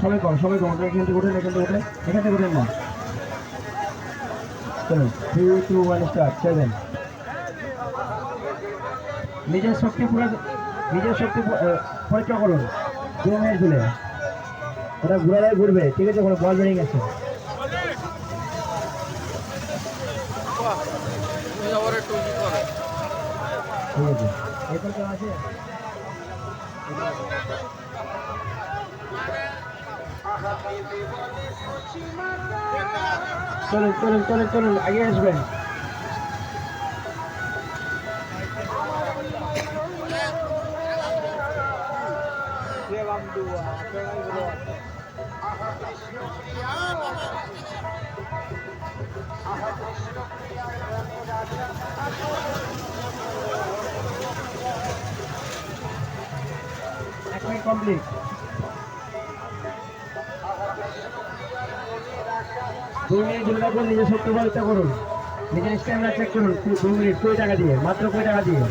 সবাই কম সবাই কম এখান থেকে ওঠেন এখান থেকে ওঠেন না চলুন 3, 2, 1 স্টার্ট 7 নিজের শক্তি পরীক্ষা করুন 2 মিনিট দিলে ওটা ঘুরালে ঘুরবে ঠিক আছে কোনো বল বেরিয়ে গেছে ঠিক আছে এরপর কেউ আছে চলুন আগে আসবেন কমপ্লিট নিজের শক্তি পরীক্ষা করুন নিজের স্ট্যামিনা চেক করুন 2 মিনিট 20 টাকা দিয়ে মাত্র 20 টাকা দিয়ে